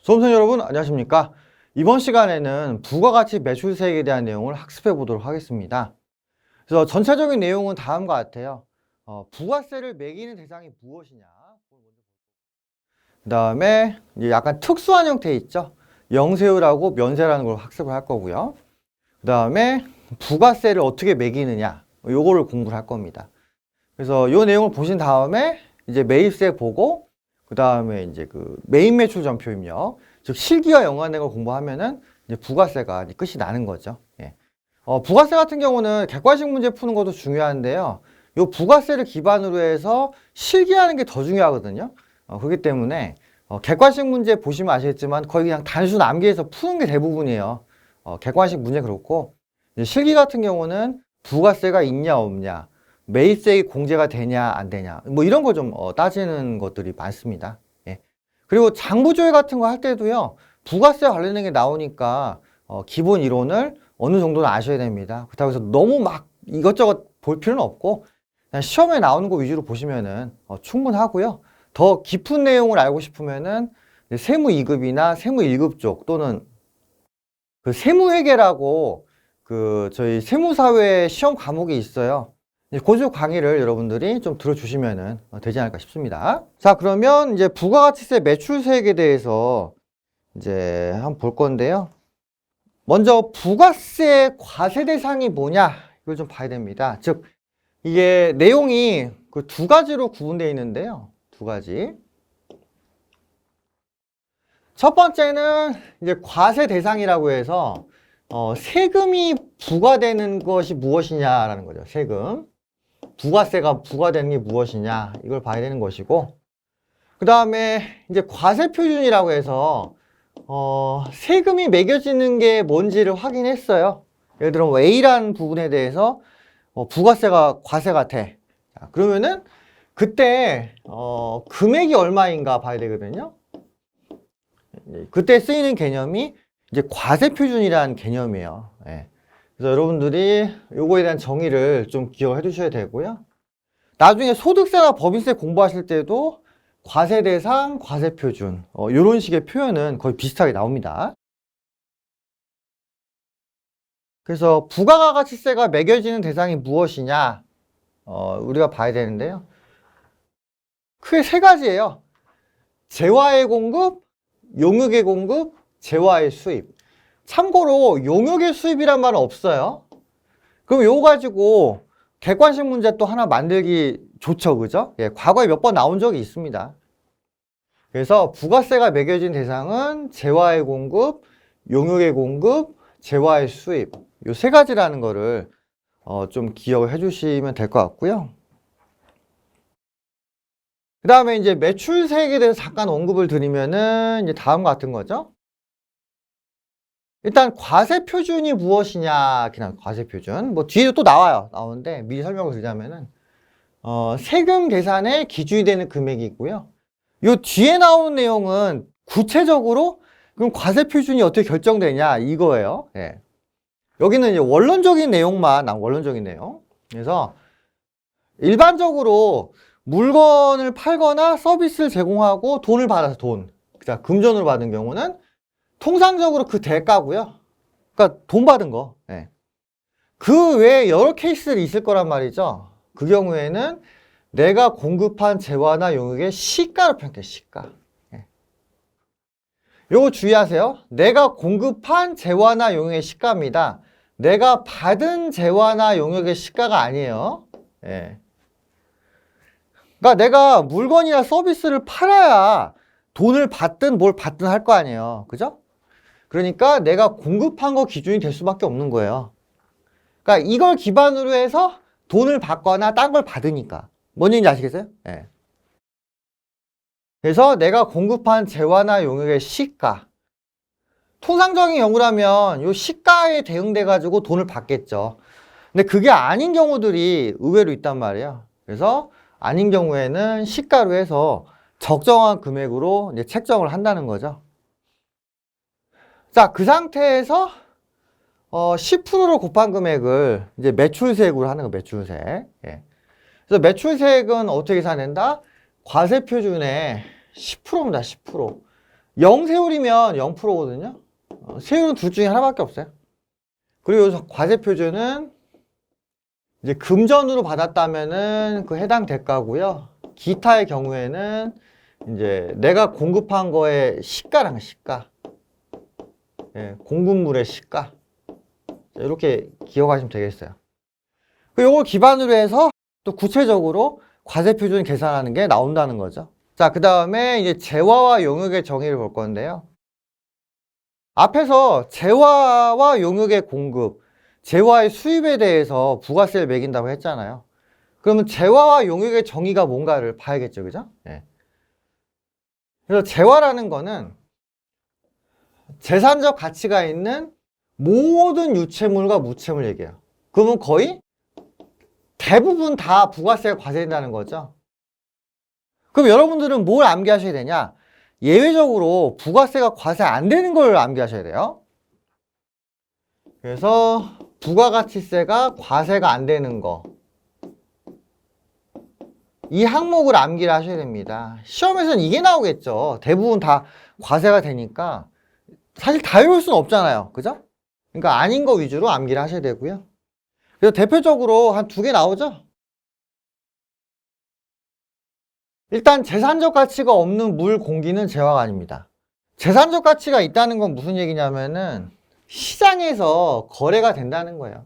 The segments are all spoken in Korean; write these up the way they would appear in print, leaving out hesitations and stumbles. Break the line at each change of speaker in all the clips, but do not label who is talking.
수험생 여러분 안녕하십니까? 이번 시간에는 부가가치 매출세액에 대한 내용을 학습해 보도록 하겠습니다. 그래서 전체적인 내용은 다음과 같아요. 부가세를 매기는 대상이 무엇이냐. 그 다음에 약간 특수한 형태 있죠. 영세율하고 면세라는 걸 학습을 할 거고요. 그 다음에 부가세를 어떻게 매기느냐. 요거를 공부를 할 겁니다. 그래서 요 내용을 보신 다음에 이제 매입세 보고 그 다음에 이제 그 메인 매출 전표 입력, 즉 실기와 연관된 걸 공부하면은 이제 부가세가 이제 끝이 나는 거죠. 예. 부가세 같은 경우는 객관식 문제 푸는 것도 중요한데요. 요 부가세를 기반으로 해서 실기하는 게 더 중요하거든요. 그렇기 때문에 객관식 문제 보시면 아시겠지만 거의 그냥 단순 암기해서 푸는 게 대부분이에요. 객관식 문제 그렇고 이제 실기 같은 경우는 부가세가 있냐 없냐, 매입세액이 공제가 되냐 안 되냐 뭐 이런 거 좀 따지는 것들이 많습니다. 예. 그리고 장부조회 같은 거 할 때도요, 부가세 관련된 게 나오니까 기본 이론을 어느 정도는 아셔야 됩니다. 그렇다고 해서 너무 막 이것저것 볼 필요는 없고 그냥 시험에 나오는 거 위주로 보시면은 충분하고요. 더 깊은 내용을 알고 싶으면은 세무 2급이나 세무 1급 쪽 또는 그 세무회계라고 그 저희 세무사회 시험 과목이 있어요. 고주 강의를 여러분들이 좀 들어주시면 되지 않을까 싶습니다. 자, 그러면 이제 부가가치세 매출세액에 대해서 이제 한번 볼 건데요. 먼저 부가세 과세 대상이 뭐냐 이걸 좀 봐야 됩니다. 즉 이게 내용이 그 두 가지로 구분되어 있는데요. 두 가지. 첫 번째는 이제 과세 대상이라고 해서 세금이 부과되는 것이 무엇이냐라는 거죠. 세금. 부가세가 부과되는 게 무엇이냐 이걸 봐야 되는 것이고, 그 다음에 이제 과세 표준이라고 해서 세금이 매겨지는 게 뭔지를 확인했어요. 예를 들어 A라는 부분에 대해서 부가세가 과세가 돼. 자, 그러면은 그때 금액이 얼마인가 봐야 되거든요. 그때 쓰이는 개념이 이제 과세 표준이라는 개념이에요. 예. 그래서 여러분들이 요거에 대한 정의를 좀 기억해 두셔야 되고요. 나중에 소득세나 법인세 공부하실 때도 과세 대상, 과세 표준 이런 식의 표현은 거의 비슷하게 나옵니다. 그래서 부가가치세가 매겨지는 대상이 무엇이냐 우리가 봐야 되는데요. 크게 세 가지예요. 재화의 공급, 용역의 공급, 재화의 수입. 참고로 용역의 수입이란 말은 없어요. 그럼 요거 가지고 객관식 문제 또 하나 만들기 좋죠, 그죠? 예, 과거에 몇 번 나온 적이 있습니다. 그래서 부가세가 매겨진 대상은 재화의 공급, 용역의 공급, 재화의 수입. 요 세 가지라는 거를 좀 기억을 해주시면 될 것 같고요. 그 다음에 이제 매출세액에 대해서 잠깐 언급을 드리면은 이제 다음과 같은 거죠. 일단 과세 표준이 무엇이냐, 그냥 과세 표준. 뭐 뒤에도 또 나오는데 미리 설명을 드리자면은 세금 계산의 기준이 되는 금액이 있고요. 요 뒤에 나오는 내용은 구체적으로 그럼 과세 표준이 어떻게 결정되냐 이거예요. 예. 여기는 이제 원론적인 내용만 원론적인 내용. 그래서 일반적으로 물건을 팔거나 서비스를 제공하고 돈을 받아서 자, 금전으로 받은 경우는 통상적으로 그 대가고요. 그러니까 돈 받은 거. 예. 그 외에 여러 케이스들이 있을 거란 말이죠. 그 경우에는 내가 공급한 재화나 용역의 시가로 평가해, 시가. 예. 요거 주의하세요. 내가 공급한 재화나 용역의 시가입니다. 내가 받은 재화나 용역의 시가가 아니에요. 예. 그러니까 내가 물건이나 서비스를 팔아야 돈을 받든 뭘 받든 할 거 아니에요. 그죠? 그러니까 내가 공급한 거 기준이 될 수밖에 없는 거예요. 그러니까 이걸 기반으로 해서 돈을 받거나 딴 걸 받으니까. 뭔 얘기인지 아시겠어요? 네. 그래서 내가 공급한 재화나 용역의 시가. 통상적인 경우라면 이 시가에 대응돼 가지고 돈을 받겠죠. 근데 그게 아닌 경우들이 의외로 있단 말이에요. 그래서 아닌 경우에는 시가로 해서 적정한 금액으로 이제 책정을 한다는 거죠. 자, 그 상태에서 10%를 곱한 금액을 이제 매출세액으로 하는 거, 매출세액. 예. 그래서 매출세액은 어떻게 계산된다? 과세 표준의 10%입니다, 10%. 0세율이면 0%거든요. 세율은 둘 중에 하나밖에 없어요. 그리고 여기서 과세 표준은 이제 금전으로 받았다면은 그 해당 대가고요. 기타의 경우에는 이제 내가 공급한 거의 시가랑 시가. 예, 공급물의 시가. 이렇게 기억하시면 되겠어요. 이걸 기반으로 해서 또 구체적으로 과세 표준 계산하는 게 나온다는 거죠. 자, 그 다음에 이제 재화와 용역의 정의를 볼 건데요. 앞에서 재화와 용역의 공급, 재화의 수입에 대해서 부가세를 매긴다고 했잖아요. 그러면 재화와 용역의 정의가 뭔가를 봐야겠죠, 그죠? 네. 그래서 재화라는 거는 재산적 가치가 있는 모든 유체물과 무체물 얘기해요. 그러면 거의 대부분 다 부가세가 과세된다는 거죠. 그럼 여러분들은 뭘 암기하셔야 되냐? 예외적으로 부가세가 과세 안 되는 걸 암기하셔야 돼요. 그래서 부가가치세가 과세가 안 되는 거. 이 항목을 암기를 하셔야 됩니다. 시험에서는 이게 나오겠죠. 대부분 다 과세가 되니까 사실 다 외울 수는 없잖아요. 그죠? 그러니까 아닌 거 위주로 암기를 하셔야 되고요. 그래서 대표적으로 한 2개 나오죠? 일단 재산적 가치가 없는 물, 공기는 재화가 아닙니다. 재산적 가치가 있다는 건 무슨 얘기냐면은 시장에서 거래가 된다는 거예요.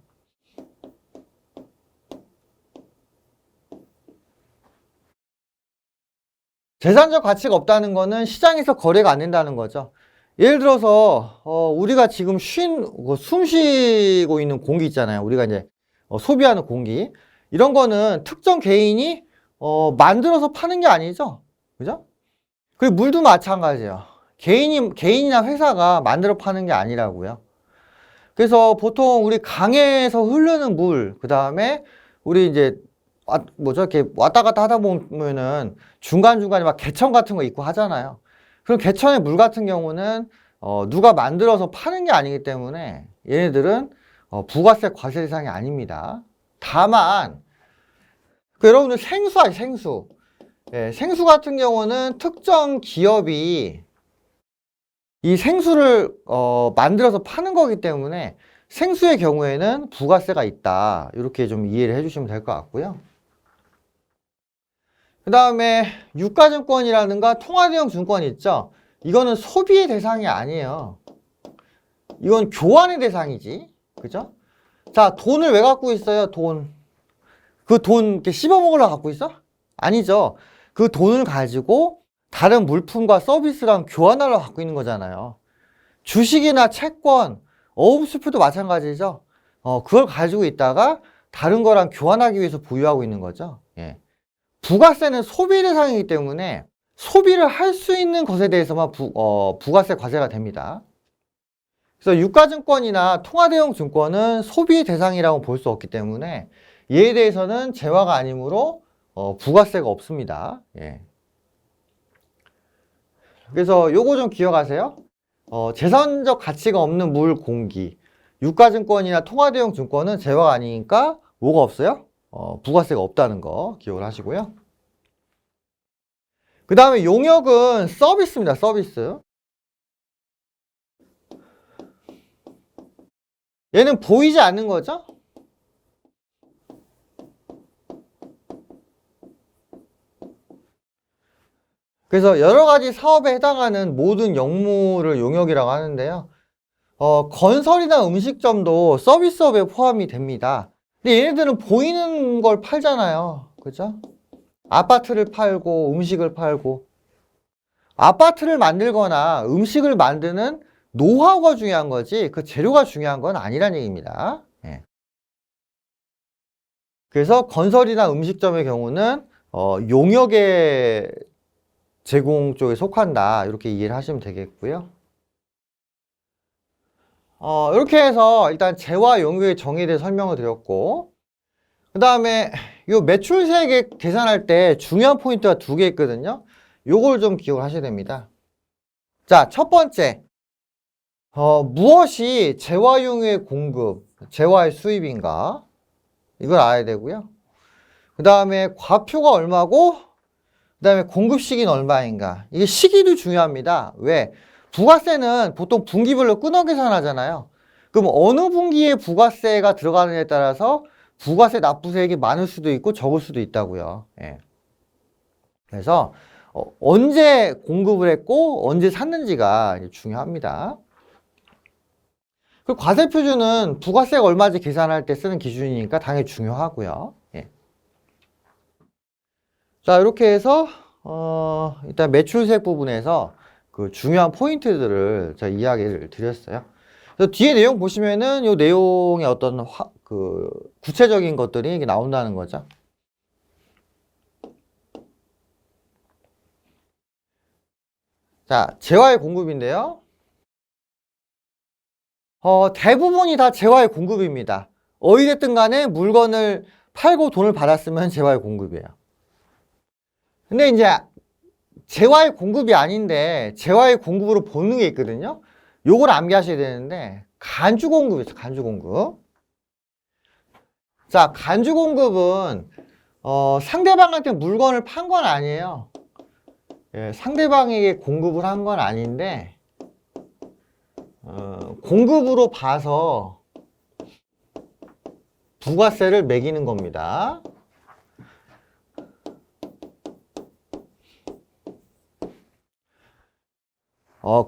재산적 가치가 없다는 거는 시장에서 거래가 안 된다는 거죠. 예를 들어서 우리가 지금 숨 쉬고 있는 공기 있잖아요. 우리가 이제 소비하는 공기. 이런 거는 특정 개인이 만들어서 파는 게 아니죠. 그죠? 그리고 물도 마찬가지예요. 개인이나 회사가 만들어 파는 게 아니라고요. 그래서 보통 우리 강에서 흐르는 물, 그 다음에 우리 이제 이렇게 왔다 갔다 하다 보면은 중간중간에 막 개천 같은 거 있고 하잖아요. 그럼 개천의 물 같은 경우는 누가 만들어서 파는 게 아니기 때문에 얘네들은 부가세 과세 대상이 아닙니다. 다만 여러분들 생수 아니 생수. 예, 생수 같은 경우는 특정 기업이 이 생수를 만들어서 파는 거기 때문에 생수의 경우에는 부가세가 있다. 이렇게 좀 이해를 해주시면 될 것 같고요. 그 다음에 유가증권이라든가 통화대형 증권 있죠? 이거는 소비의 대상이 아니에요. 이건 교환의 대상이지. 그죠? 자, 돈을 왜 갖고 있어요? 돈. 그 돈 이렇게 씹어먹으려고 갖고 있어? 아니죠. 그 돈을 가지고 다른 물품과 서비스랑 교환하려고 갖고 있는 거잖아요. 주식이나 채권, 어음수표도 마찬가지죠. 그걸 가지고 있다가 다른 거랑 교환하기 위해서 보유하고 있는 거죠. 예. 부가세는 소비 대상이기 때문에 소비를 할 수 있는 것에 대해서만 부가세 과세가 됩니다. 그래서 유가증권이나 통화대형 증권은 소비 대상이라고 볼 수 없기 때문에 얘에 대해서는 재화가 아니므로 부가세가 없습니다. 예. 그래서 요거 좀 기억하세요. 재산적 가치가 없는 물, 공기, 유가증권이나 통화대형 증권은 재화가 아니니까 뭐가 없어요? 부가세가 없다는 거 기억을 하시고요. 그 다음에 용역은 서비스입니다. 서비스. 얘는 보이지 않는 거죠? 그래서 여러 가지 사업에 해당하는 모든 영무를 용역이라고 하는데요. 건설이나 음식점도 서비스업에 포함이 됩니다. 근데 얘네들은 보이는 걸 팔잖아요. 그죠? 아파트를 팔고 음식을 팔고. 아파트를 만들거나 음식을 만드는 노하우가 중요한 거지 그 재료가 중요한 건 아니란 얘기입니다. 예. 그래서 건설이나 음식점의 경우는 용역의 제공 쪽에 속한다. 이렇게 이해를 하시면 되겠고요. 이렇게 해서 일단 재화 용역의 정의에 대해 설명을 드렸고, 그 다음에 요 매출세액 계산할 때 중요한 포인트가 2개 있거든요. 요걸 좀 기억을 하셔야 됩니다. 자, 첫 번째. 무엇이 재화 용역의 공급, 재화의 수입인가? 이걸 알아야 되고요. 그 다음에 과표가 얼마고, 그다음에 공급 시기는 얼마인가. 이게 시기도 중요합니다. 왜? 부가세는 보통 분기별로 끊어 계산하잖아요. 그럼 어느 분기에 부가세가 들어가느냐에 따라서 부가세 납부세액이 많을 수도 있고 적을 수도 있다고요. 예. 그래서 언제 공급을 했고 언제 샀는지가 중요합니다. 그리고 과세표준은 부가세가 얼마인지 계산할 때 쓰는 기준이니까 당연히 중요하고요. 예. 자, 이렇게 해서 일단 매출세액 부분에서 그 중요한 포인트들을 제가 이야기를 드렸어요. 그래서 뒤에 내용 보시면은 이 내용의 어떤 그 구체적인 것들이 이게 나온다는 거죠. 자, 재화의 공급인데요. 대부분이 다 재화의 공급입니다. 어찌됐든 간에 물건을 팔고 돈을 받았으면 재화의 공급이에요. 근데 이제 재화의 공급이 아닌데 재화의 공급으로 보는 게 있거든요. 요걸 암기하셔야 되는데 간주 공급이 있어요. 간주 공급. 자, 간주 공급은 상대방한테 물건을 판 건 아니에요. 예, 상대방에게 공급을 한 건 아닌데 공급으로 봐서 부가세를 매기는 겁니다.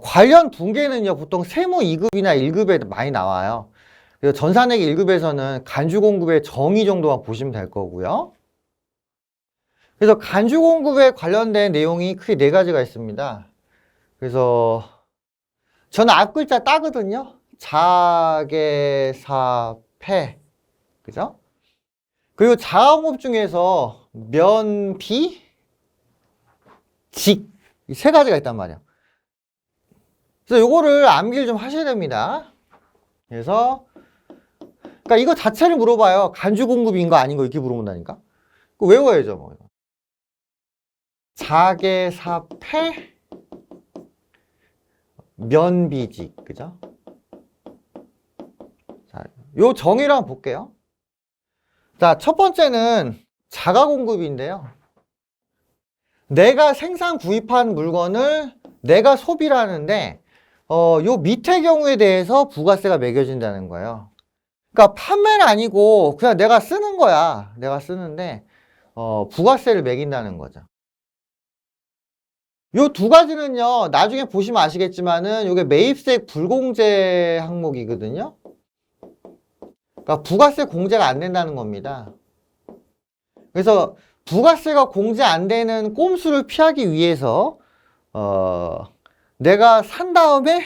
관련 분계는요, 보통 세무 2급이나 1급에 많이 나와요. 그래서 전산회계 1급에서는 간주공급의 정의 정도만 보시면 될 거고요. 그래서 간주공급에 관련된 내용이 크게 4가지가 있습니다. 그래서 저는 앞글자 따거든요. 자계사패. 그죠? 그리고 자가공급 중에서 면비, 직. 이 3가지가 있단 말이에요. 그래서 요거를 암기를 좀 하셔야 됩니다. 그래서 그러니까 이거 자체를 물어봐요. 간주 공급인 거 아닌 거 이렇게 물어본다니까. 그거 외워야죠, 뭐. 자계사패 면비직. 그죠? 자, 요 정의를 한번 볼게요. 자, 첫 번째는 자가 공급인데요. 내가 생산 구입한 물건을 내가 소비를 하는데 요 밑에 경우에 대해서 부가세가 매겨진다는 거예요. 그러니까 판매는 아니고 그냥 내가 쓰는 거야. 내가 쓰는데 부가세를 매긴다는 거죠. 요 2가지는요. 나중에 보시면 아시겠지만은 요게 매입세액 불공제 항목이거든요. 그러니까 부가세 공제가 안 된다는 겁니다. 그래서 부가세가 공제 안 되는 꼼수를 피하기 위해서 내가 산 다음에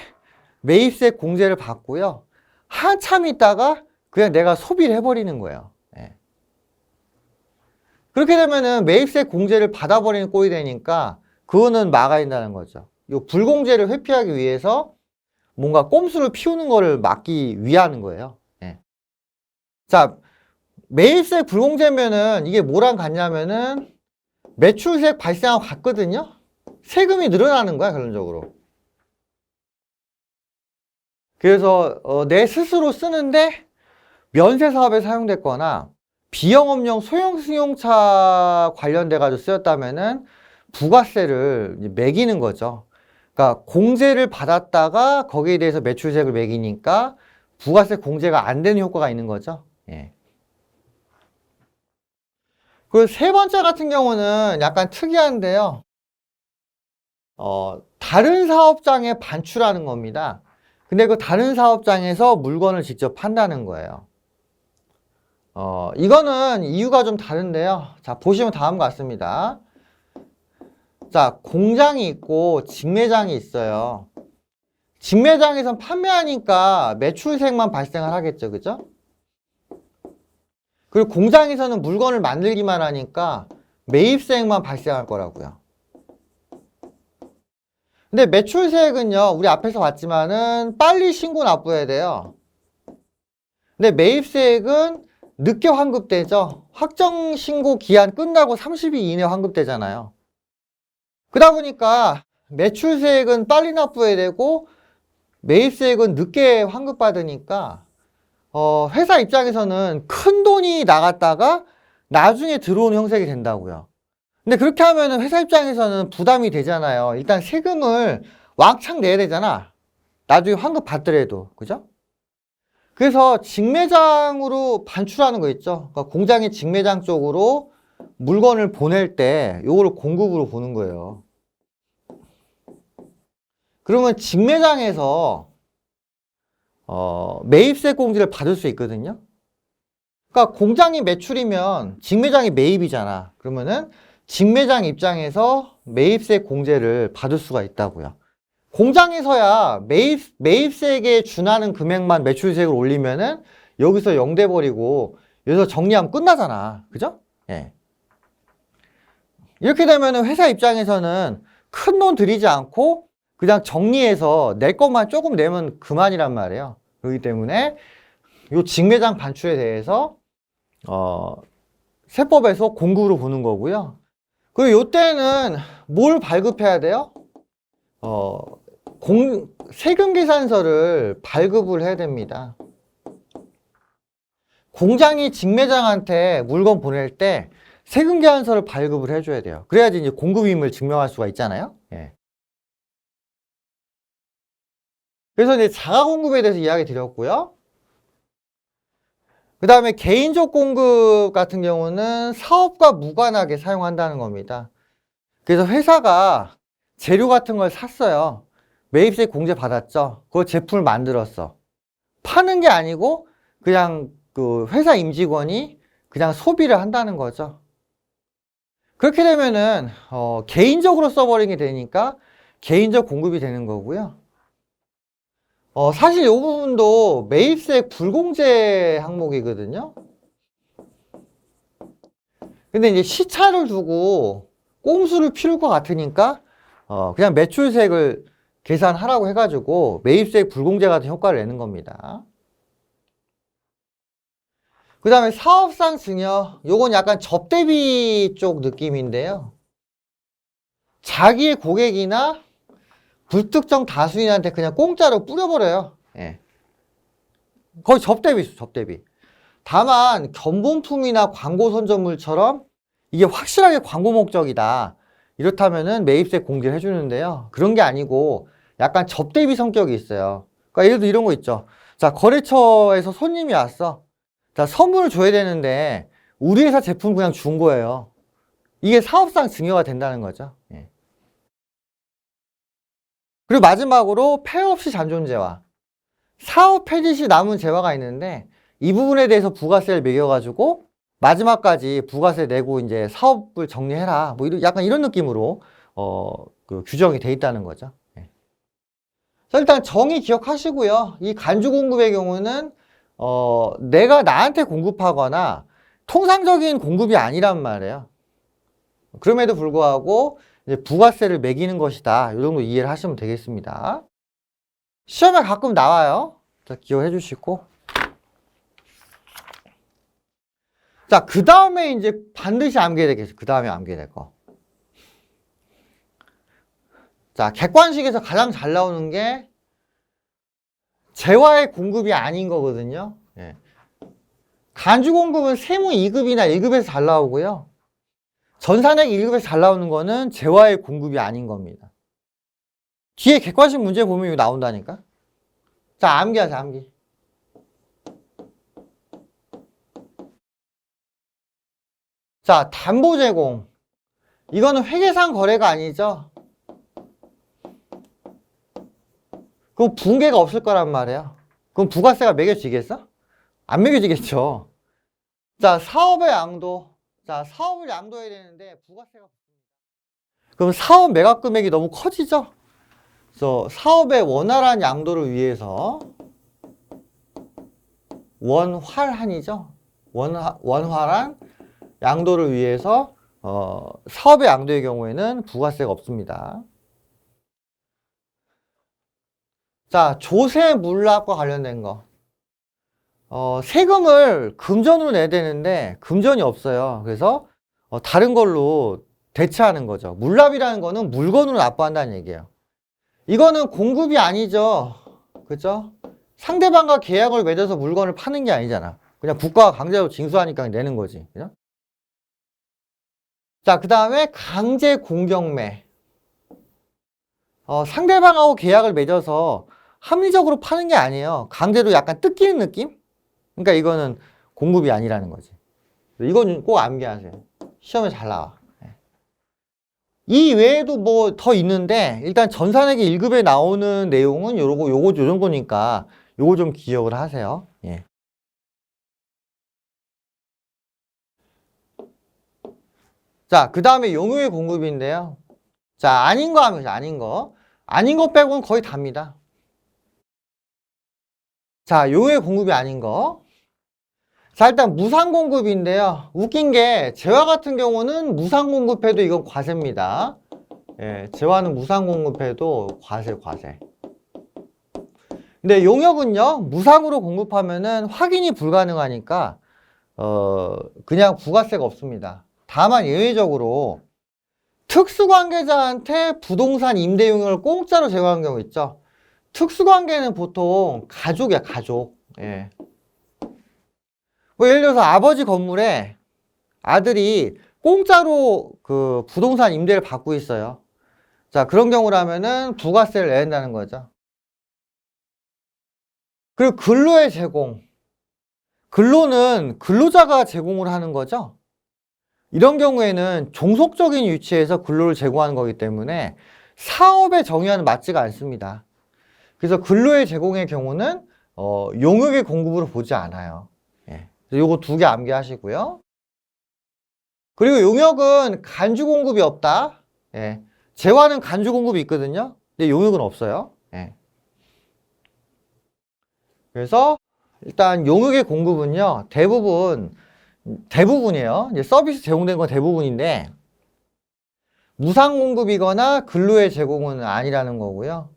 매입세 공제를 받고요. 한참 있다가 그냥 내가 소비를 해버리는 거예요. 예. 그렇게 되면은 매입세 공제를 받아버리는 꼴이 되니까 그거는 막아야 된다는 거죠. 이 불공제를 회피하기 위해서 뭔가 꼼수를 피우는 거를 막기 위하는 거예요. 예. 자, 매입세 불공제면은 이게 뭐랑 같냐면은 매출세액 발생하고 같거든요. 세금이 늘어나는 거야, 결론적으로. 그래서 내 스스로 쓰는데 면세 사업에 사용됐거나 비영업용 소형 승용차 관련돼 가지고 쓰였다면은 부가세를 매기는 거죠. 그러니까 공제를 받았다가 거기에 대해서 매출세액을 매기니까 부가세 공제가 안 되는 효과가 있는 거죠. 예. 그리고 3번째 같은 경우는 약간 특이한데요. 다른 사업장에 반출하는 겁니다. 근데 그 다른 사업장에서 물건을 직접 판다는 거예요. 이거는 이유가 좀 다른데요. 자, 보시면 다음과 같습니다. 자, 공장이 있고 직매장이 있어요. 직매장에선 판매하니까 매출세액만 발생을 하겠죠. 그죠? 그리고 공장에서는 물건을 만들기만 하니까 매입세액만 발생할 거라고요. 근데 매출세액은요, 우리 앞에서 봤지만은 빨리 신고 납부해야 돼요. 근데 매입세액은 늦게 환급되죠. 확정 신고 기한 끝나고 30일 이내 환급되잖아요. 그러다 보니까 매출세액은 빨리 납부해야 되고 매입세액은 늦게 환급받으니까 회사 입장에서는 큰 돈이 나갔다가 나중에 들어오는 형색이 된다고요. 근데 그렇게 하면은 회사 입장에서는 부담이 되잖아요. 일단 세금을 왕창 내야 되잖아. 나중에 환급 받더라도. 그죠? 그래서 직매장으로 반출하는 거 있죠. 그러니까 공장의 직매장 쪽으로 물건을 보낼 때 요거를 공급으로 보는 거예요. 그러면 직매장에서 매입세 공제를 받을 수 있거든요. 그러니까 공장이 매출이면 직매장이 매입이잖아. 그러면은 직매장 입장에서 매입세 공제를 받을 수가 있다고요. 공장에서야 매입세액에 준하는 금액만 매출세액을 올리면은 여기서 0 돼버리고 여기서 정리하면 끝나잖아. 그죠? 예. 이렇게 되면은 회사 입장에서는 큰 돈 들이지 않고 그냥 정리해서 낼 것만 조금 내면 그만이란 말이에요. 그렇기 때문에 이 직매장 반출에 대해서 세법에서 공급으로 보는 거고요. 그리고 이때는 뭘 발급해야 돼요? 세금계산서를 발급을 해야 됩니다. 공장이 직매장한테 물건 보낼 때 세금계산서를 발급을 해줘야 돼요. 그래야지 이제 공급임을 증명할 수가 있잖아요. 예. 그래서 이제 자가공급에 대해서 이야기 드렸고요. 그 다음에 개인적 공급 같은 경우는 사업과 무관하게 사용한다는 겁니다. 그래서 회사가 재료 같은 걸 샀어요. 매입세 공제 받았죠. 그 제품을 만들었어. 파는 게 아니고 그냥 그 회사 임직원이 그냥 소비를 한다는 거죠. 그렇게 되면은 개인적으로 써버리게 되니까 개인적 공급이 되는 거고요. 사실 이 부분도 매입세 불공제 항목이거든요. 근데 이제 시차를 두고 꼼수를 피울 것 같으니까 그냥 매출세액을 계산하라고 해가지고 매입세액 불공제 같은 효과를 내는 겁니다. 그 다음에 사업상 증여, 요건 약간 접대비 쪽 느낌인데요. 자기의 고객이나 불특정 다수인한테 그냥 공짜로 뿌려버려요. 예. 거의 접대비죠, 접대비. 다만 견본품이나 광고 선전물처럼 이게 확실하게 광고 목적이다. 이렇다면은 매입세 공제를 해주는데요. 그런 게 아니고 약간 접대비 성격이 있어요. 그러니까 예를 들어 이런 거 있죠. 자, 거래처에서 손님이 왔어. 자, 선물을 줘야 되는데 우리 회사 제품 그냥 준 거예요. 이게 사업상 증여가 된다는 거죠. 예. 그리고 마지막으로 폐업 없이 잔존재화. 사업 폐지 시 남은 재화가 있는데 이 부분에 대해서 부가세를 매겨가지고 마지막까지 부가세 내고 이제 사업을 정리해라. 뭐 약간 이런 느낌으로 그 규정이 돼 있다는 거죠. 예. 그래서 일단 정의 기억하시고요. 이 간주 공급의 경우는 내가 나한테 공급하거나 통상적인 공급이 아니란 말이에요. 그럼에도 불구하고 이제 부가세를 매기는 것이다. 이 정도 이해를 하시면 되겠습니다. 시험에 가끔 나와요. 자, 기억해 주시고. 자, 그 다음에 이제 반드시 암기해야 되겠어요. 그 다음에 암기해야 될 거. 자, 객관식에서 가장 잘 나오는 게 재화의 공급이 아닌 거거든요. 예. 간주 공급은 세무 2급이나 1급에서 잘 나오고요. 전산액 1급에서 잘 나오는 거는 재화의 공급이 아닌 겁니다. 뒤에 객관식 문제 보면 이거 나온다니까. 자, 암기하자, 암기. 자, 담보 제공. 이거는 회계상 거래가 아니죠. 그럼 분괴가 없을 거란 말이에요. 그럼 부가세가 매겨지겠어? 안 매겨지겠죠. 자, 사업의 양도. 자, 사업을 양도해야 되는데 부가세가 그럼 사업 매각 금액이 너무 커지죠? 그래서 사업의 원활한 양도를 위해서 원활한이죠. 원활한 양도를 위해서 사업의 양도의 경우에는 부가세가 없습니다. 자, 조세 물납과 관련된 거. 세금을 금전으로 내야 되는데 금전이 없어요. 그래서 다른 걸로 대체하는 거죠. 물납이라는 거는 물건으로 납부한다는 얘기예요. 이거는 공급이 아니죠. 그죠? 상대방과 계약을 맺어서 물건을 파는 게 아니잖아. 그냥 국가가 강제로 징수하니까 내는 거지. 그죠? 자, 그 다음에 강제 공경매. 상대방하고 계약을 맺어서 합리적으로 파는 게 아니에요. 강제로 약간 뜯기는 느낌? 그러니까 이거는 공급이 아니라는 거지. 이건 꼭 암기하세요. 시험에 잘 나와. 이 외에도 뭐 더 있는데 일단 전산회계 1급에 나오는 내용은 요거 요 정도니까 요거 좀 기억을 하세요. 예. 자, 그 다음에 용역의 공급인데요. 자, 아닌 거 하면 아닌 거. 아닌 거 빼고는 거의 답니다. 자, 용역의 공급이 아닌 거. 자, 일단 무상공급인데요. 웃긴 게 재화 같은 경우는 무상공급해도 이건 과세입니다. 예, 재화는 무상공급해도 과세. 근데 용역은요, 무상으로 공급하면은 확인이 불가능하니까 그냥 부가세가 없습니다. 다만 예외적으로 특수관계자한테 부동산 임대 용역을 공짜로 제공하는 경우 있죠. 특수관계는 보통 가족이야, 가족. 예. 뭐 예를 들어서 아버지 건물에 아들이 공짜로 그 부동산 임대를 받고 있어요. 자, 그런 경우라면은 부가세를 내야 된다는 거죠. 그리고 근로의 제공. 근로는 근로자가 제공을 하는 거죠. 이런 경우에는 종속적인 위치에서 근로를 제공하는 거기 때문에 사업의 정의와는 맞지가 않습니다. 그래서 근로의 제공의 경우는 용역의 공급으로 보지 않아요. 예. 요거 두 개 암기하시고요. 그리고 용역은 간주 공급이 없다. 예. 재화는 간주 공급이 있거든요. 근데 용역은 없어요. 예. 그래서 일단 용역의 공급은요, 대부분이에요. 이제 서비스 제공된 건 대부분인데, 무상 공급이거나 근로의 제공은 아니라는 거고요.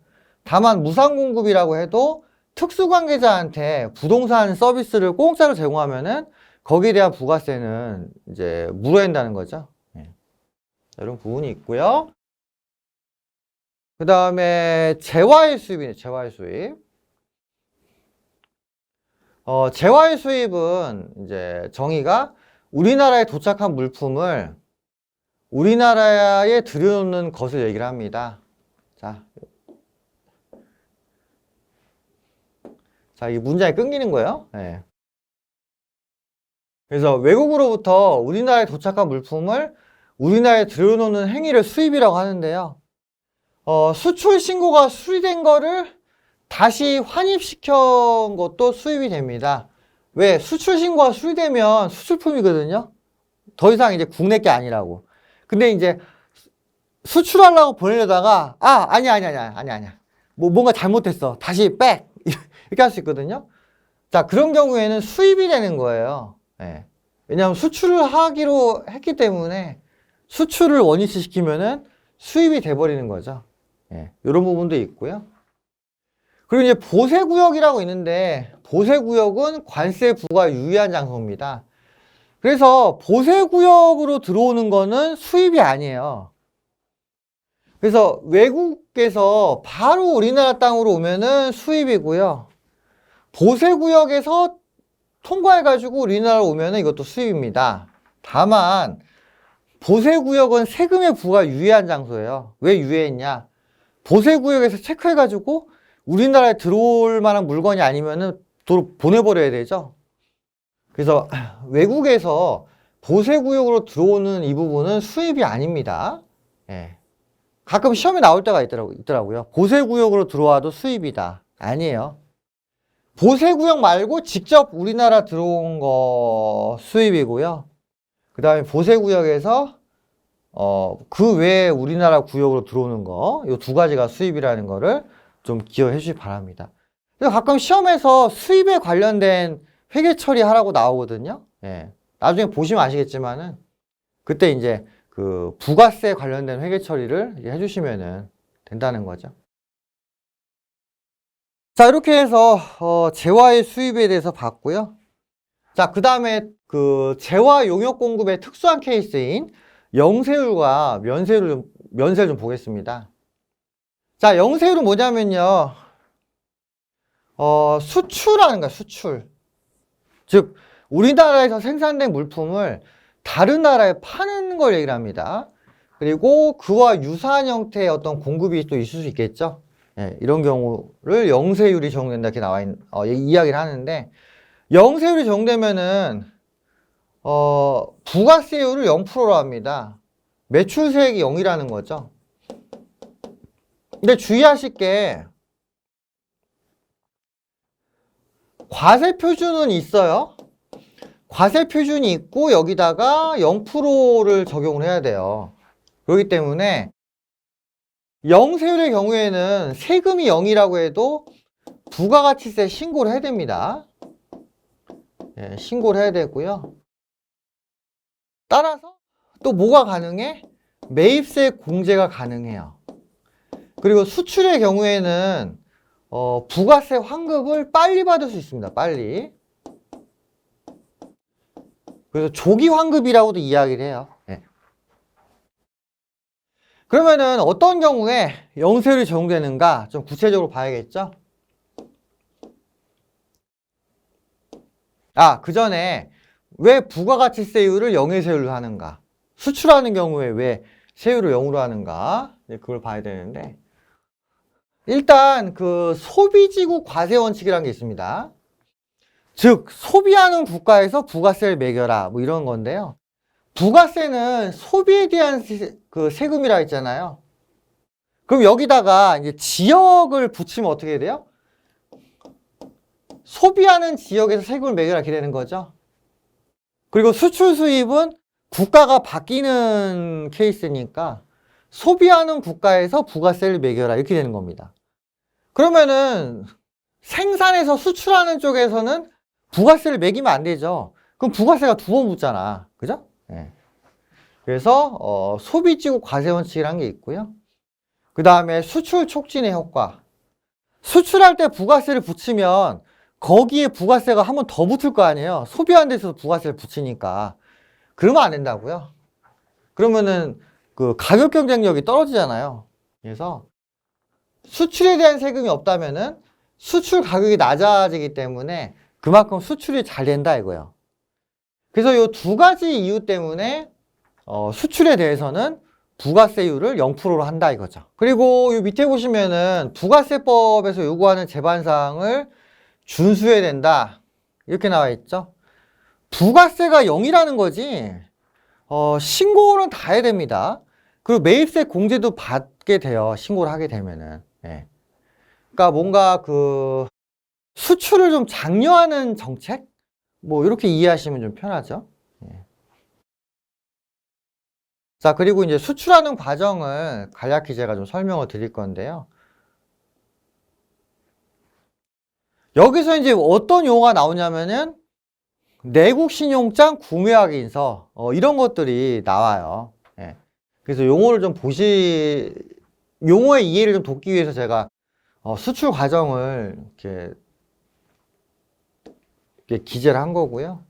다만 무상 공급이라고 해도 특수관계자한테 부동산 서비스를 공짜로 제공하면은 거기에 대한 부가세는 이제 물어야 한다는 거죠. 네. 이런 부분이 있고요. 그 다음에 재화의 수입이네요. 재화의 수입. 재화의 수입은 이제 정의가 우리나라에 도착한 물품을 우리나라에 들여놓는 것을 얘기를 합니다. 자, 이 문장이 끊기는 거예요. 네. 그래서 외국으로부터 우리나라에 도착한 물품을 우리나라에 들여놓는 행위를 수입이라고 하는데요. 수출 신고가 수리된 거를 다시 환입시킨 것도 수입이 됩니다. 왜? 수출 신고가 수리되면 수출품이거든요. 더 이상 이제 국내 게 아니라고. 근데 이제 수출하려고 보내려다가 아니야. 뭔가 잘못됐어. 다시 백 이렇게 할 수 있거든요. 자, 그런 경우에는 수입이 되는 거예요. 네. 왜냐하면 수출을 하기로 했기 때문에 수출을 원위치 시키면은 수입이 돼버리는 거죠. 네. 이런 부분도 있고요. 그리고 이제 보세구역이라고 있는데 보세구역은 관세 부과 유의한 장소입니다. 그래서 보세구역으로 들어오는 거는 수입이 아니에요. 그래서 외국에서 바로 우리나라 땅으로 오면은 수입이고요. 보세구역에서 통과해가지고 우리나라로 오면은 이것도 수입입니다. 다만 보세구역은 세금의 부과 유의한 장소예요. 왜 유예했냐? 보세구역에서 체크해가지고 우리나라에 들어올 만한 물건이 아니면은 보내버려야 되죠. 그래서 외국에서 보세구역으로 들어오는 이 부분은 수입이 아닙니다. 예. 가끔 시험에 나올 때가 있더라고요. 보세구역으로 들어와도 수입이다. 아니에요. 보세구역 말고 직접 우리나라 들어온 거 수입이고요. 그 다음에 보세구역에서 그 외에 우리나라 구역으로 들어오는 거, 이 두 가지가 수입이라는 거를 좀 기억해 주시기 바랍니다. 가끔 시험에서 수입에 관련된 회계 처리하라고 나오거든요. 예. 나중에 보시면 아시겠지만은 그때 이제 그 부가세 관련된 회계 처리를 해주시면 된다는 거죠. 자, 이렇게 해서 재화의 수입에 대해서 봤고요. 자, 그 다음에 그 재화 용역 공급의 특수한 케이스인 영세율과 면세율을 좀 보겠습니다. 자, 영세율은 뭐냐면요. 수출하는 거야, 수출. 즉, 우리나라에서 생산된 물품을 다른 나라에 파는 걸 얘기를 합니다. 그리고 그와 유사한 형태의 어떤 공급이 또 있을 수 있겠죠. 예, 이런 경우를 영세율이 적용된다 이렇게 이야기를 하는데, 영세율이 적용되면은 부가세율을 0%로 합니다. 매출세액이 0이라는 거죠. 근데 주의하실 게 과세 표준은 있어요. 과세 표준이 있고 여기다가 0%를 적용을 해야 돼요. 그렇기 때문에 영세율의 경우에는 세금이 0이라고 해도 부가가치세 신고를 해야 됩니다. 예, 신고를 해야 되고요. 따라서 또 뭐가 가능해? 매입세 공제가 가능해요. 그리고 수출의 경우에는 부가세 환급을 빨리 받을 수 있습니다. 빨리. 그래서 조기 환급이라고도 이야기를 해요. 네. 그러면은 어떤 경우에 영세율이 적용되는가 좀 구체적으로 봐야겠죠? 그 전에 왜 부가가치세율을 영해세율로 하는가? 수출하는 경우에 왜 세율을 0으로 하는가? 그걸 봐야 되는데, 일단 그 소비지구 과세원칙이라는 게 있습니다. 즉 소비하는 국가에서 부가세를 매겨라 뭐 이런 건데요. 부가세는 소비에 대한 그 세금이라 했잖아요. 그럼 여기다가 이제 지역을 붙이면 어떻게 돼요? 소비하는 지역에서 세금을 매겨라 이렇게 되는 거죠. 그리고 수출 수입은 국가가 바뀌는 케이스니까 소비하는 국가에서 부가세를 매겨라 이렇게 되는 겁니다. 그러면은 생산해서 수출하는 쪽에서는 부가세를 매기면 안 되죠. 그럼 부가세가 두 번 붙잖아. 그죠? 네. 그래서 소비지구 과세원칙이라는 게 있고요. 그 다음에 수출 촉진의 효과. 수출할 때 부가세를 붙이면 거기에 부가세가 한 번 더 붙을 거 아니에요. 소비하는 데서 부가세를 붙이니까. 그러면 안 된다고요. 그러면은 그 가격 경쟁력이 떨어지잖아요. 그래서 수출에 대한 세금이 없다면은 수출 가격이 낮아지기 때문에 그만큼 수출이 잘 된다 이거예요. 그래서 이 두 가지 이유 때문에 수출에 대해서는 부가세율을 0%로 한다 이거죠. 그리고 이 밑에 보시면은 부가세법에서 요구하는 제반사항을 준수해야 된다 이렇게 나와 있죠. 부가세가 0이라는 거지 신고는 다 해야 됩니다. 그리고 매입세 공제도 받게 돼요. 신고를 하게 되면은. 예. 그러니까 뭔가 그 수출을 좀 장려하는 정책? 뭐 이렇게 이해하시면 좀 편하죠. 예. 자, 그리고 이제 수출하는 과정을 간략히 제가 좀 설명을 드릴 건데요. 여기서 이제 어떤 용어가 나오냐면은 내국 신용장 구매 확인서 이런 것들이 나와요. 예. 그래서 용어를 좀 용어의 이해를 좀 돕기 위해서 제가 수출 과정을 이렇게 기재를 한 거고요.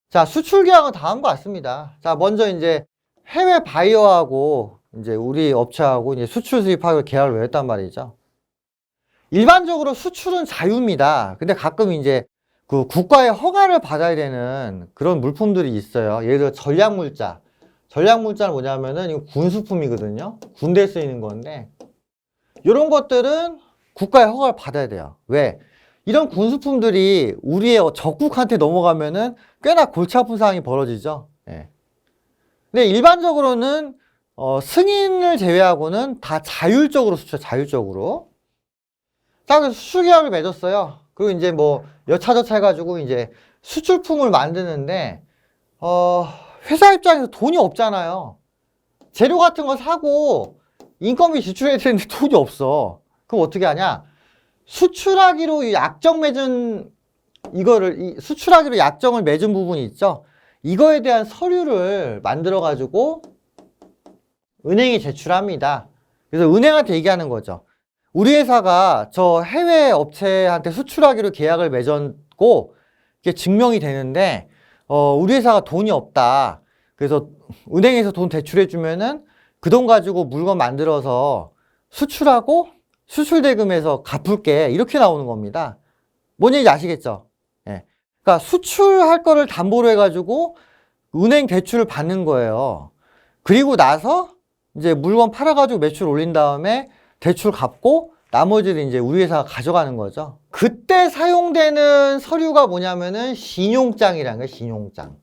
자, 수출 계약은 다음과 같습니다. 자, 먼저 이제 해외 바이어하고 이제 우리 업체하고 이제 수출 수입하고 계약을 맺었단 말이죠. 일반적으로 수출은 자유입니다. 근데 가끔 이제 그 국가의 허가를 받아야 되는 그런 물품들이 있어요. 예를 들어 전략물자. 전략물자는 뭐냐면은 이거 군수품이거든요. 군대에 쓰이는 건데 이런 것들은 국가의 허가를 받아야 돼요. 왜? 이런 군수품들이 우리의 적국한테 넘어가면은 꽤나 골치 아픈 상황이 벌어지죠. 예. 근데 일반적으로는 승인을 제외하고는 다 자율적으로 수출, 자율적으로. 자, 그래서 수출 계약을 맺었어요. 그리고 이제 뭐 여차저차 해가지고 이제 수출품을 만드는데 회사 입장에서 돈이 없잖아요. 재료 같은 거 사고 인건비 지출해야 되는데 돈이 없어. 그럼 어떻게 하냐? 수출하기로 약정 맺은 수출하기로 약정을 맺은 부분이 있죠. 이거에 대한 서류를 만들어 가지고 은행에 제출합니다. 그래서 은행한테 얘기하는 거죠. 우리 회사가 저 해외 업체한테 수출하기로 계약을 맺었고 이게 증명이 되는데 우리 회사가 돈이 없다. 그래서 은행에서 돈 대출해 주면은 그 돈 가지고 물건 만들어서 수출하고 수출 대금에서 갚을게 이렇게 나오는 겁니다. 뭔 얘기인지 아시겠죠? 예. 그러니까 수출할 거를 담보로 해가지고 은행 대출을 받는 거예요. 그리고 나서 이제 물건 팔아가지고 매출 올린 다음에 대출 갚고 나머지를 이제 우리 회사가 가져가는 거죠. 그때 사용되는 서류가 뭐냐면은 신용장이라는 거예요, 신용장.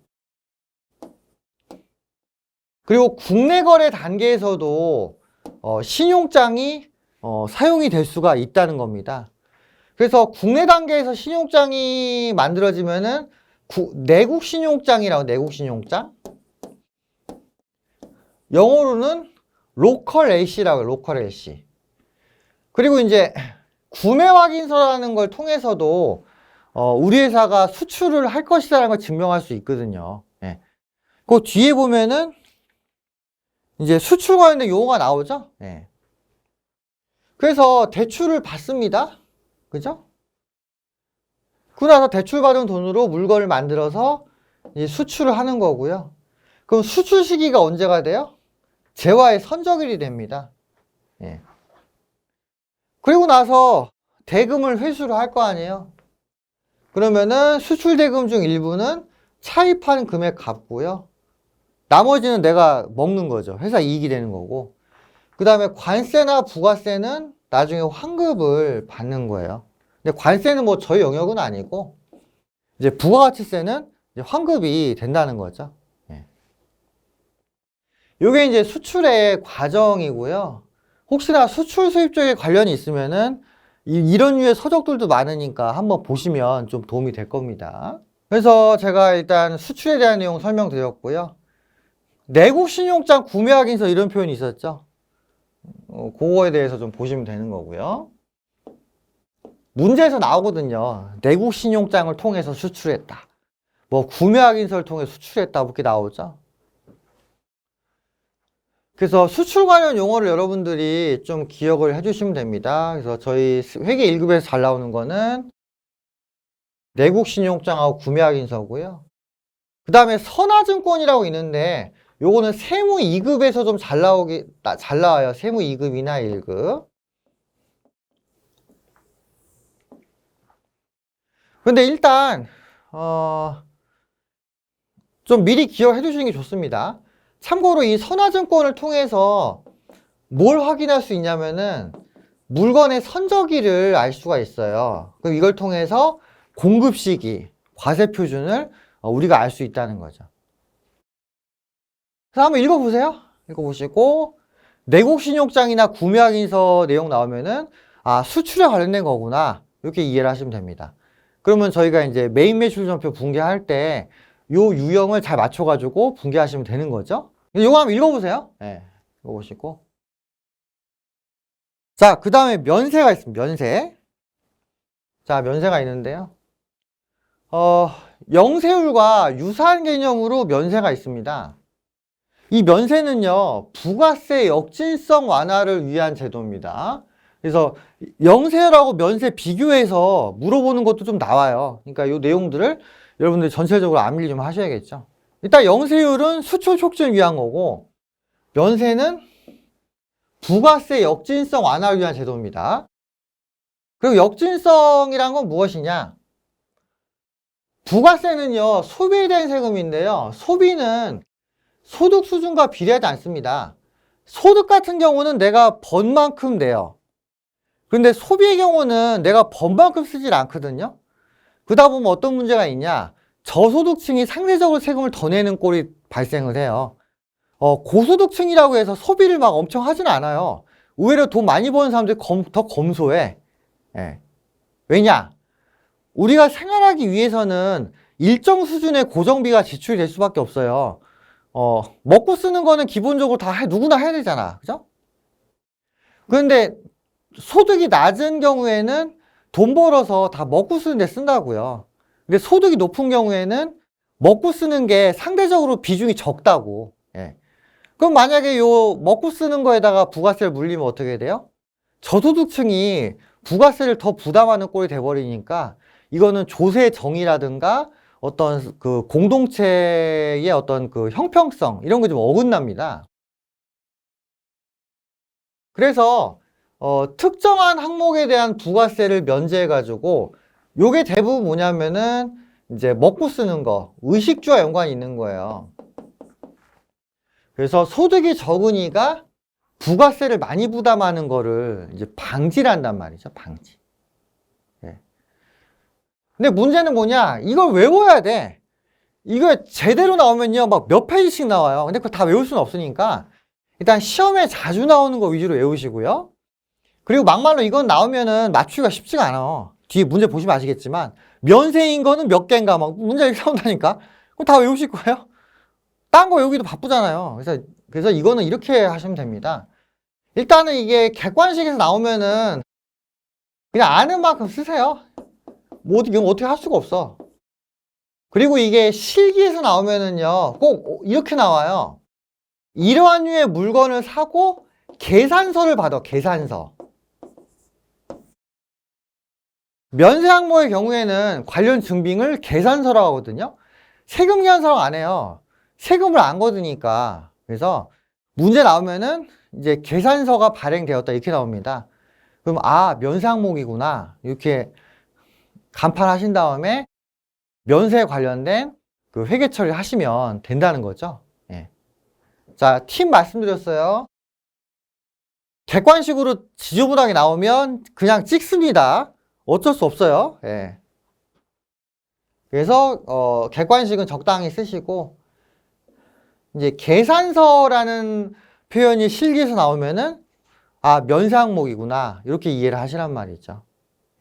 그리고 국내 거래 단계에서도 신용장이 사용이 될 수가 있다는 겁니다. 그래서 국내 단계에서 신용장이 만들어지면은 내국 신용장이라고, 내국 신용장. 영어로는 로컬 LC라고 해요, 로컬 LC. 그리고 이제 구매 확인서라는 걸 통해서도 우리 회사가 수출을 할 것이라는 걸 증명할 수 있거든요. 예. 그 뒤에 보면은 이제 수출 관련된 용어가 나오죠. 예. 그래서 대출을 받습니다. 그죠? 그러고 나서 대출받은 돈으로 물건을 만들어서 이제 수출을 하는 거고요. 그럼 수출 시기가 언제가 돼요? 재화의 선적일이 됩니다. 예. 그리고 나서 대금을 회수를 할 거 아니에요. 그러면은 수출 대금 중 일부는 차입하는 금액 갚고요. 나머지는 내가 먹는 거죠. 회사 이익이 되는 거고. 그 다음에 관세나 부가세는 나중에 환급을 받는 거예요. 근데 관세는 뭐 저희 영역은 아니고, 이제 부가가치세는 이제 환급이 된다는 거죠. 예. 요게 이제 수출의 과정이고요. 혹시나 수출 수입 쪽에 관련이 있으면은 이런 류의 서적들도 많으니까 한번 보시면 좀 도움이 될 겁니다. 그래서 제가 일단 수출에 대한 내용 설명드렸고요. 내국 신용장 구매 확인서 이런 표현이 있었죠. 그거에 대해서 좀 보시면 되는 거고요. 문제에서 나오거든요. 내국 신용장을 통해서 수출했다. 뭐 구매 확인서를 통해 수출했다. 그렇게 나오죠. 그래서 수출 관련 용어를 여러분들이 좀 기억을 해주시면 됩니다. 그래서 저희 회계 1급에서 잘 나오는 거는 내국 신용장하고 구매 확인서고요. 그 다음에 선화증권이라고 있는데 요거는 세무 2급에서 좀 잘 나와요. 세무 2급이나 1급. 근데 일단 좀 미리 기억해 주시는 게 좋습니다. 참고로 이 선화증권을 통해서 뭘 확인할 수 있냐면은 물건의 선적일을 알 수가 있어요. 그럼 이걸 통해서 공급 시기, 과세 표준을 우리가 알 수 있다는 거죠. 그래서 한번 읽어보세요. 읽어보시고 내국 신용장이나 구매 확인서 내용 나오면은 수출에 관련된 거구나 이렇게 이해를 하시면 됩니다. 그러면 저희가 이제 메인 매출 전표 붕괴할 때 요 유형을 잘 맞춰가지고 붕괴하시면 되는 거죠. 이거 한번 읽어보세요. 네, 읽어보시고. 자, 그 다음에 면세가 있습니다. 면세. 자, 면세가 있는데요. 영세율과 유사한 개념으로 면세가 있습니다. 이 면세는요, 부가세 역진성 완화를 위한 제도입니다. 그래서 영세율하고 면세 비교해서 물어보는 것도 좀 나와요. 그러니까 이 내용들을 여러분들이 전체적으로 암기를 좀 하셔야겠죠. 일단 영세율은 수출 촉진을 위한 거고, 면세는 부가세 역진성 완화를 위한 제도입니다. 그리고 역진성이란 건 무엇이냐? 부가세는요, 소비에 대한 세금인데요. 소비는 소득 수준과 비례하지 않습니다. 소득 같은 경우는 내가 번 만큼 내요. 근데 소비의 경우는 내가 번 만큼 쓰질 않거든요. 그러다 보면 어떤 문제가 있냐? 저소득층이 상대적으로 세금을 더 내는 꼴이 발생을 해요. 고소득층이라고 해서 소비를 막 엄청 하진 않아요. 오히려 돈 많이 버는 사람들이 더 검소해. 예. 왜냐? 우리가 생활하기 위해서는 일정 수준의 고정비가 지출이 될 수밖에 없어요. 먹고 쓰는 거는 기본적으로 누구나 해야 되잖아. 그죠? 그런데 소득이 낮은 경우에는 돈 벌어서 다 먹고 쓰는 데 쓴다고요. 근데 소득이 높은 경우에는 먹고 쓰는 게 상대적으로 비중이 적다고. 예. 그럼 만약에 요 먹고 쓰는 거에다가 부가세를 물리면 어떻게 돼요? 저소득층이 부가세를 더 부담하는 꼴이 돼버리니까 이거는 조세 정의라든가 어떤 그 공동체의 어떤 그 형평성 이런 게 좀 어긋납니다. 그래서 특정한 항목에 대한 부가세를 면제해가지고 요게 대부분 뭐냐면은 이제 먹고 쓰는 거, 의식주와 연관이 있는 거예요. 그래서 소득이 적으니까 부가세를 많이 부담하는 거를 이제 방지를 한단 말이죠. 방지. 예. 근데 문제는 뭐냐? 이걸 외워야 돼. 이거 제대로 나오면요, 막 몇 페이지씩 나와요. 근데 그거 다 외울 수는 없으니까 일단 시험에 자주 나오는 거 위주로 외우시고요. 그리고 막말로 이건 나오면은 맞추기가 쉽지가 않아. 뒤에 문제 보시면 아시겠지만 면세인 거는 몇 개인가 막 문제 이렇게 나온다니까. 그럼 다 외우실 거예요? 딴 거 외우기도 바쁘잖아요. 그래서 이거는 이렇게 하시면 됩니다. 일단은 이게 객관식에서 나오면은 그냥 아는 만큼 쓰세요. 뭐 이건 어떻게 할 수가 없어. 그리고 이게 실기에서 나오면은요, 꼭 이렇게 나와요. 이러한 류의 물건을 사고 계산서를 받아, 계산서. 면세 항목의 경우에는 관련 증빙을 계산서라고 하거든요. 세금 계산서라고 안 해요. 세금을 안 거두니까. 그래서 문제 나오면은 이제 계산서가 발행되었다 이렇게 나옵니다. 그럼 아, 면세 항목이구나. 이렇게 간판하신 다음에 면세에 관련된 그 회계 처리를 하시면 된다는 거죠. 예. 자, 팁 말씀드렸어요. 객관식으로 지저분하게 나오면 그냥 찍습니다. 어쩔 수 없어요. 예. 그래서 객관식은 적당히 쓰시고 이제 계산서라는 표현이 실기에서 나오면은 아, 면세 항목이구나 이렇게 이해를 하시란 말이죠.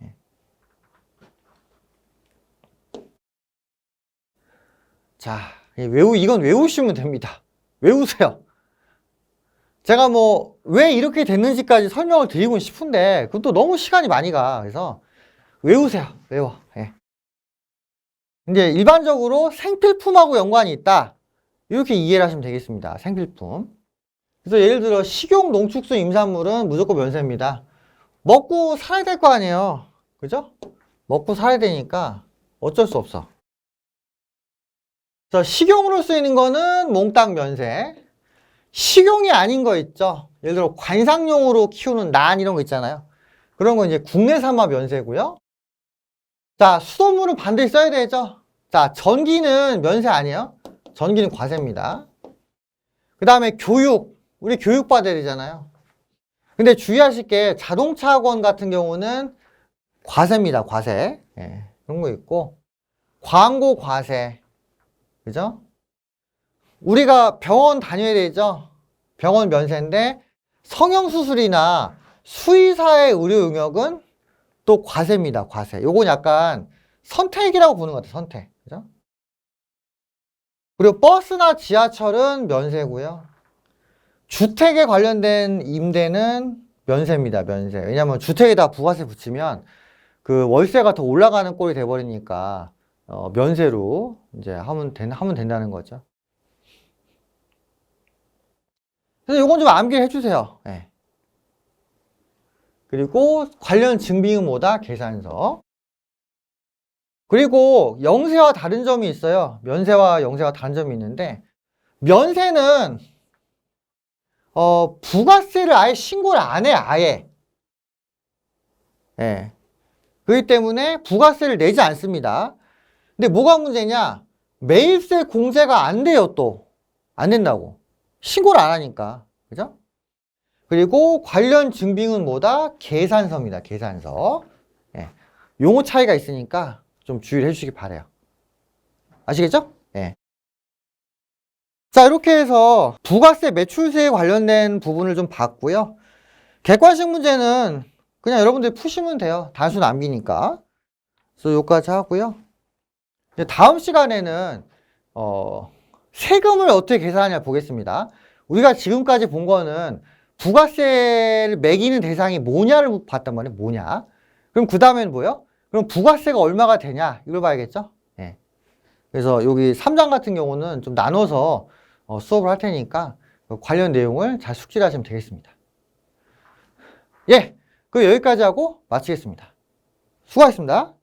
예. 자, 이건 외우시면 됩니다. 외우세요. 제가 뭐 왜 이렇게 됐는지까지 설명을 드리고 싶은데 그것도 너무 시간이 많이 가. 그래서 외우세요. 외워. 예. 이제 일반적으로 생필품하고 연관이 있다. 이렇게 이해를 하시면 되겠습니다. 생필품. 그래서 예를 들어 식용, 농축수, 임산물은 무조건 면세입니다. 먹고 살아야 될 거 아니에요. 그죠? 먹고 살아야 되니까 어쩔 수 없어. 그래서 식용으로 쓰이는 거는 몽땅 면세. 식용이 아닌 거 있죠. 예를 들어 관상용으로 키우는 난 이런 거 있잖아요. 그런 거 이제 국내산만 면세고요. 자, 수돗물은 반드시 써야 되죠. 자, 전기는 면세 아니에요. 전기는 과세입니다. 그 다음에 교육, 우리 교육 받아야 되잖아요. 근데 주의하실 게 자동차 학원 같은 경우는 과세입니다. 과세. 예, 그런 거 있고 광고 과세. 그죠? 우리가 병원 다녀야 되죠. 병원 면세인데 성형수술이나 수의사의 의료 용역은 또 과세입니다. 과세. 요건 약간 선택이라고 보는 것 같아요. 선택. 그죠? 그리고 버스나 지하철은 면세고요. 주택에 관련된 임대는 면세입니다. 면세. 왜냐하면 주택에다 부가세 붙이면 그 월세가 더 올라가는 꼴이 돼버리니까 면세로 이제 하면 된다는 거죠. 그래서 요건 좀 암기해 주세요. 네. 그리고 관련 증빙은 뭐다? 계산서. 그리고 영세와 다른 점이 있어요. 면세와 영세와 다른 점이 있는데 면세는 부가세를 아예 신고를 안 해. 아예. 예. 그렇기 때문에 부가세를 내지 않습니다. 근데 뭐가 문제냐? 매입세 공제가 안 돼요. 또 안 된다고. 신고를 안 하니까. 그죠? 그리고 관련 증빙은 뭐다? 계산서입니다. 계산서. 예. 용어 차이가 있으니까 좀 주의를 해주시기 바라요. 아시겠죠? 예. 자, 이렇게 해서 부가세, 매출세에 관련된 부분을 좀 봤고요. 객관식 문제는 그냥 여러분들이 푸시면 돼요. 단순 암기니까. 그래서 여기까지 하고요. 이제 다음 시간에는 세금을 어떻게 계산하냐 보겠습니다. 우리가 지금까지 본 거는 부가세를 매기는 대상이 뭐냐를 봤단 말이에요. 뭐냐. 그럼 그 다음에는 뭐예요? 그럼 부가세가 얼마가 되냐? 이걸 봐야겠죠? 예. 그래서 여기 3장 같은 경우는 좀 나눠서 수업을 할 테니까 관련 내용을 잘 숙지를 하시면 되겠습니다. 예. 그 여기까지 하고 마치겠습니다. 수고하셨습니다.